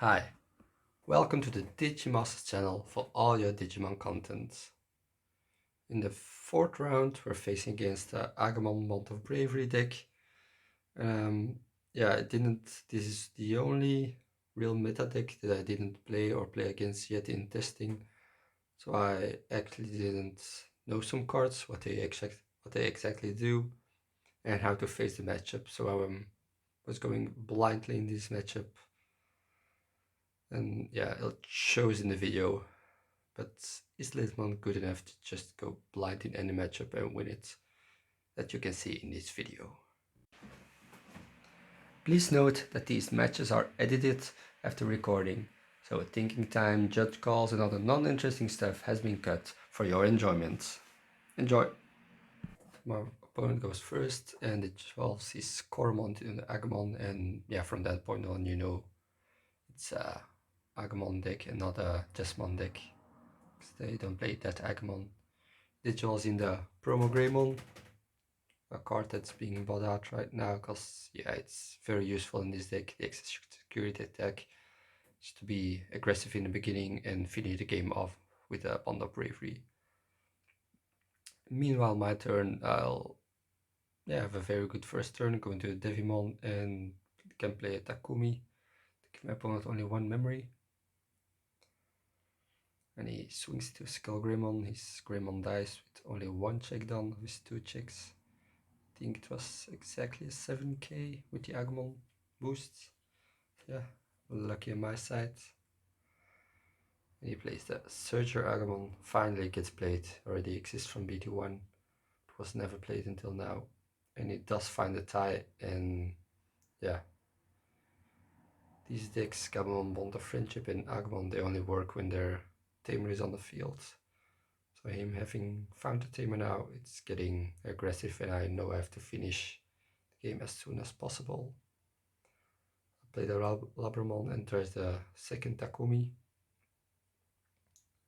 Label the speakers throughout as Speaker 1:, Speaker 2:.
Speaker 1: Hi, welcome to the Digimasters channel for all your Digimon content. In the fourth round, we're facing against the Agumon Bond of Bravery deck. This is the only real meta deck that I didn't play or play against yet in testing. So I actually didn't know some cards, what they exactly do, and how to face the matchup. So I was going blindly in this matchup. And yeah, it shows in the video. But is Lilithmon good enough to just go blind in any matchup and win it? That you can see in this video. Please note that these matches are edited after recording, so thinking time, judge calls and other non-interesting stuff has been cut for your enjoyment. Enjoy! My opponent goes first and it involves his Coromon in the Agumon, and yeah, from that point on you know it's a Agumon deck and not a Jesmon deck, because they don't play that Agumon. Digitals in the promo Greymon, a card that's being bought out right now because yeah, it's very useful in this deck, the excess security attack, just to be aggressive in the beginning and finish the game off with a Bond of Bravery. Meanwhile, my turn, I'll have a very good first turn, go into a Devimon and can play a Takumi to give my opponent only one memory. And he swings to Skull Greymon, his Greymon dies with only one check done with two checks. I think it was exactly a 7k with the Agumon boost. Yeah, lucky on my side. And he plays the Searcher Agumon. Finally gets played, already exists from BT1. It was never played until now. And it does find a tie, and yeah. These decks, Agumon, Bond of Friendship and Agumon, they only work when their tamer is on the field. So him having found the tamer now, it's getting aggressive and I know I have to finish the game as soon as possible. I play the Labramon and there's the second Takumi.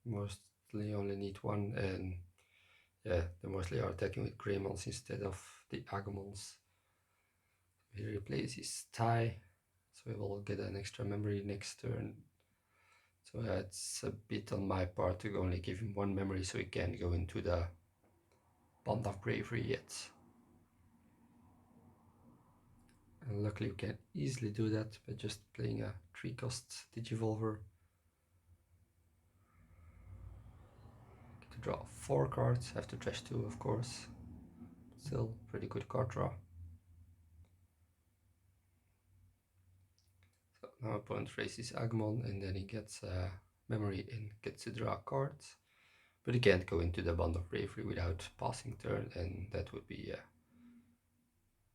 Speaker 1: Mostly only need one, and yeah, they mostly are attacking with Greymons instead of the Agumons. He replaces his tie, so we will get an extra memory next turn. So it's a bit on my part to only give him one memory so he can't go into the Bond of Bravery yet. And luckily we can easily do that by just playing a 3-cost Digivolver. Get to draw 4 cards, have to trash 2 of course. Still pretty good card draw. So now opponent raises Agumon and then he gets a memory and gets to draw cards. But he can't go into the Bond of Bravery without passing turn, and that would be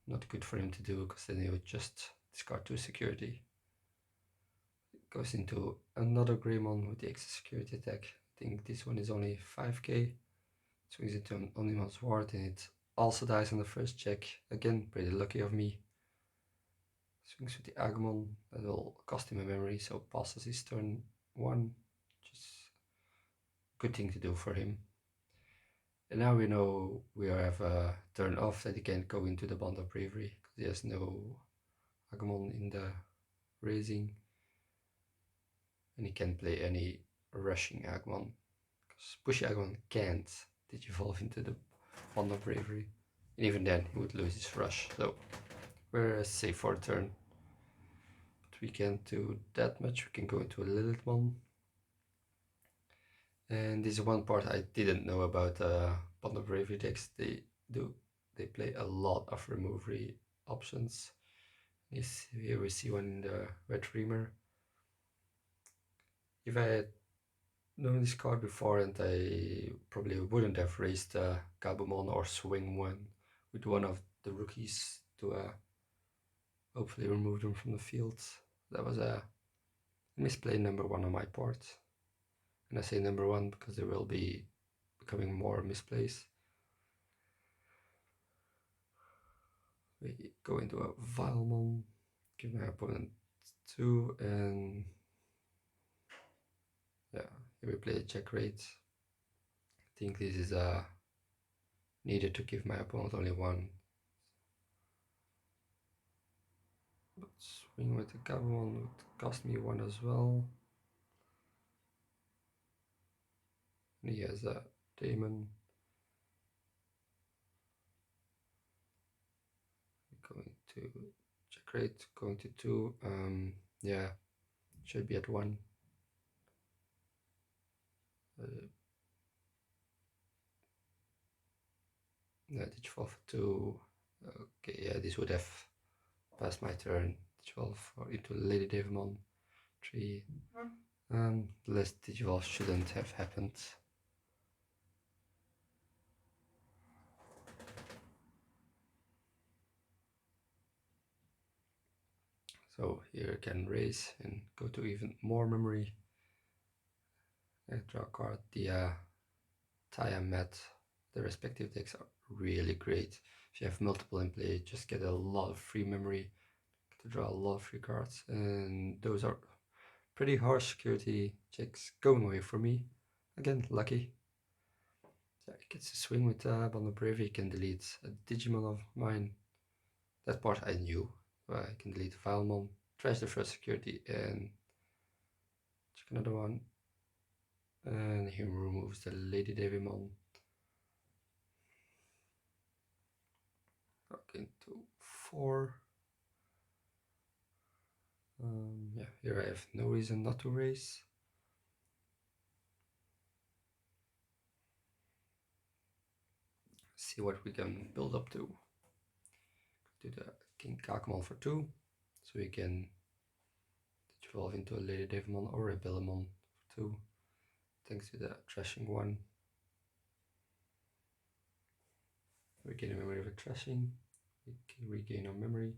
Speaker 1: not good for him to do, because then he would just discard 2 security. Goes into another Greymon with the extra security attack. I think this one is only 5k. Swings into an Omnimon's Ward and it also dies on the first check. Again, pretty lucky of me. Swings with the Agumon, that will cost him a memory, so passes his turn 1. Just good thing to do for him. And now we know we have a turn off that he can't go into the Bond of Bravery because he has no Agumon in the raising. And he can't play any rushing Agumon because pushy Agumon can't digivolve into the Bond of Bravery. And even then he would lose his rush. So we're safe for a turn. But we can't do that much. We can go into a Lilithmon. And this is one part I didn't know about Bond of Bravery decks. They play a lot of removery options. Here we see one in the Red Reamer. If I had known this card before, and I probably wouldn't have raised Gabumon or swing one with one of the rookies to hopefully remove them from the field. That was a misplay number 1 on my part. And I say number 1 because there will be becoming more misplays. We go into a Vilemon, give my opponent 2, and yeah, here we play a check rate. I think this is needed to give my opponent only 1. But Swing with the Agumon would cost me 1 as well. And he has a Daemon. Going to check rate, going to 2. Yeah, should be at 1. Yeah, d12 for 2. Okay, yeah, this would have passed my turn. D12 or into Lady Lilithmon 3. The last d12 shouldn't have happened. So here I can raise and go to even more memory. And draw a card. The Taya and Matt, the respective decks are really great. If you have multiple in play, just get a lot of free memory to draw a lot of free cards, and those are pretty harsh security checks going away for me. Again, lucky. Yeah, he gets to swing with Bond of Bravery. He can delete a Digimon of mine. That part I knew. I can delete Vilemon, trash the first security, and check another one. And he removes the Lady Devimon. Into 4. Yeah, here I have no reason not to raise. See what we can build up to. Do the King Agumon for 2, so we can evolve into a Lady Devimon or a Bellamon for 2, thanks to the trashing 1. Regain a memory of a trashing, we can regain our memory.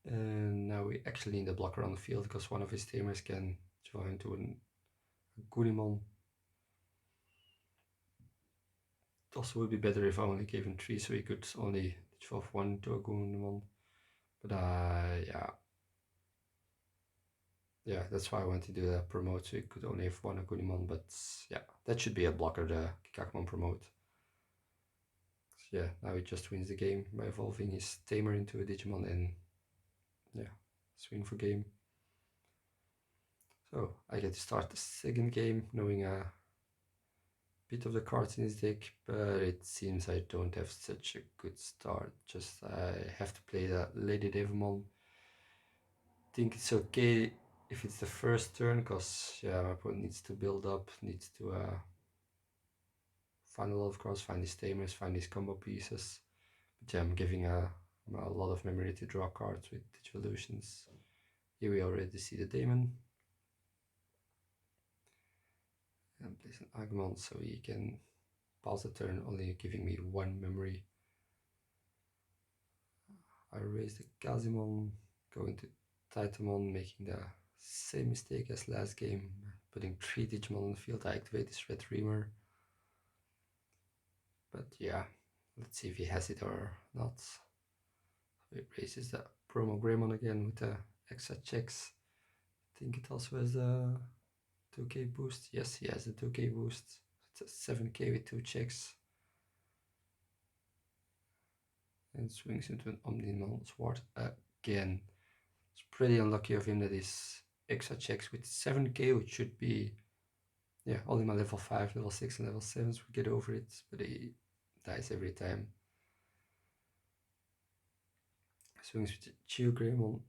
Speaker 1: And now we actually need a blocker on the field because one of his tamers can join to a Agumon. It also would be better if I only gave him 3 so he could only evolve 1 to a Agumon. But yeah, that's why I want to do the promote, so you could only have 1 Agumon, but yeah, that should be a blocker, the Agumon promote. So yeah, now he just wins the game by evolving his tamer into a Digimon and yeah, swing for game. So I get to start the second game knowing a bit of the cards in his deck, but it seems I don't have such a good start. Just I have to play the Lady Devimon. Think it's okay if it's the first turn, because yeah, my opponent needs to build up, needs to find a lot of cards, find his tamers, find his combo pieces. But yeah, I'm giving a lot of memory to draw cards with Digivolutions. Here we already see the Daemon. And place an Agumon so he can pass the turn, only giving me 1 memory. I raise the Kazimon, going to TitaLilithLoop, making the same mistake as last game, putting 3 Digimon on the field. I activate this Red Reamer. But yeah, let's see if he has it or not. So he raises the Promo Greymon again with the extra checks. I think it also has a 2k boost. Yes, he has a 2k boost. It's a 7k with 2 checks. And swings into an Omnimon Sword again. It's pretty unlucky of him that his extra checks with 7k, which should be, yeah, only my level 5, level 6 and level 7s would get over it, but he dies every time. Swings with the Geogreymon.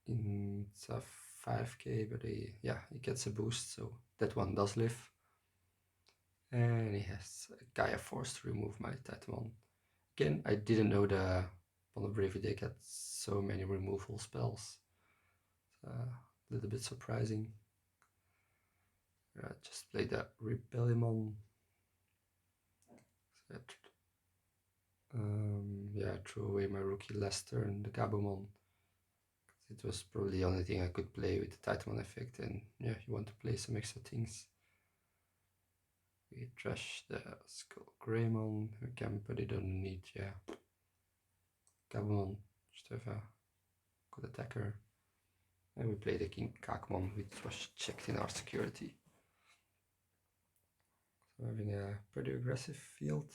Speaker 1: It's a 5k, but he gets a boost, so that one does live. And he has Gaia Force to remove my Titamon. Again, I didn't know the Bond of Bravery deck had so many removal spells. A little bit surprising. Just play the Rebellion. Yeah, threw away my rookie last turn, the Gabumon. It was probably the only thing I could play with the Titamon effect, and yeah, you want to play some extra things. We trash the Skull Greymon, we can put it underneath, yeah. Gabumon, just have a good attacker. And we play the King Agumon, which was checked in our security. So having a pretty aggressive field.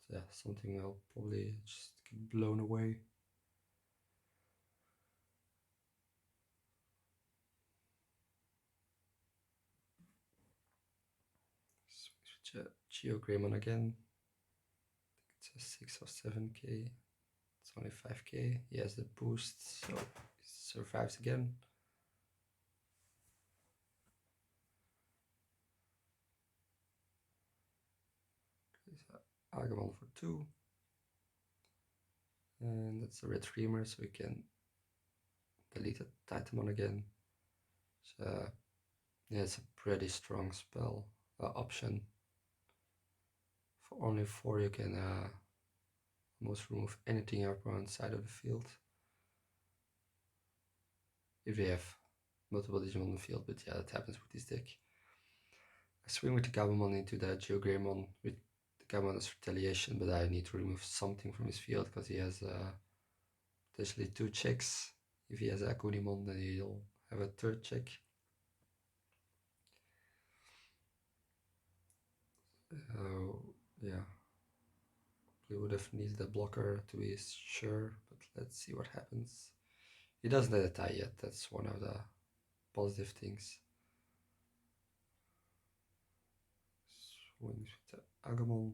Speaker 1: But yeah, something I'll probably just get blown away. Geogramon again. It's a 6 or 7k. It's only 5k. He has the boost, so he survives again. Agumon for 2. And that's a red streamer, so we can delete the TitaLilithmon again. So, yeah, it's a pretty strong spell option. For only 4 you can almost remove anything up on side of the field. If you have multiple Digimon on the field, but yeah, that happens with this deck. I swing with the Gabumon into the Geogramon with the Gabumon's retaliation, but I need to remove something from his field because he has potentially 2 checks. If he has a Agumon, then he'll have a 3rd check. Yeah, we would have needed a blocker to be sure, but let's see what happens. He doesn't have a tie yet, that's one of the positive things. Swings with the Agumon.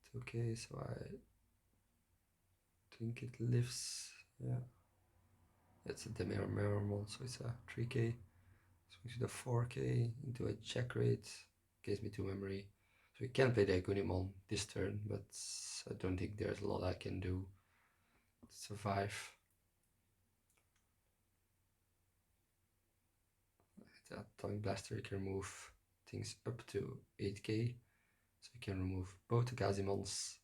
Speaker 1: It's okay, so I think it lives, yeah. It's a Demeramon, so it's a 3k. Swings with a 4k into a check rate, gives me 2 memory. So we can play the Agumon this turn, but I don't think there's a lot I can do to survive. With a Atomic Blaster, you can remove things up to 8k. So you can remove both the Gazimons,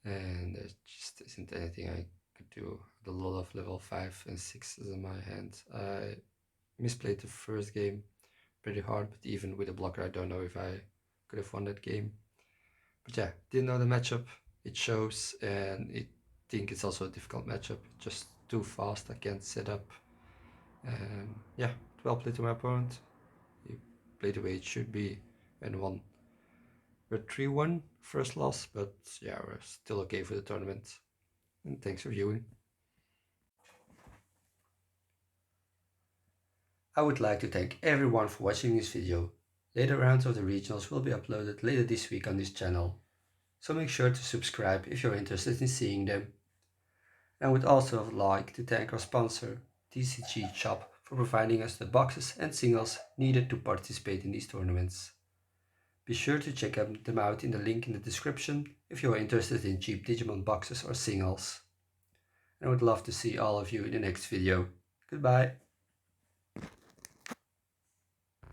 Speaker 1: and there just isn't anything I could do. A lot of level 5 and 6s in my hand. I misplayed the first game pretty hard, but even with a blocker I don't know if I could have won that game. But yeah, didn't know the matchup, it shows, and I think it's also a difficult matchup, just too fast, I can't set up. And yeah, well played to my opponent. He played the way it should be and won. We're 3-1, first loss, but yeah, we're still okay for the tournament. And thanks for viewing. I would like to thank everyone for watching this video. Later rounds of the regionals will be uploaded later this week on this channel, so make sure to subscribe if you're interested in seeing them. And I would also like to thank our sponsor, TCG Shop, for providing us the boxes and singles needed to participate in these tournaments. Be sure to check them out in the link in the description if you are interested in cheap Digimon boxes or singles. And I would love to see all of you in the next video. Goodbye!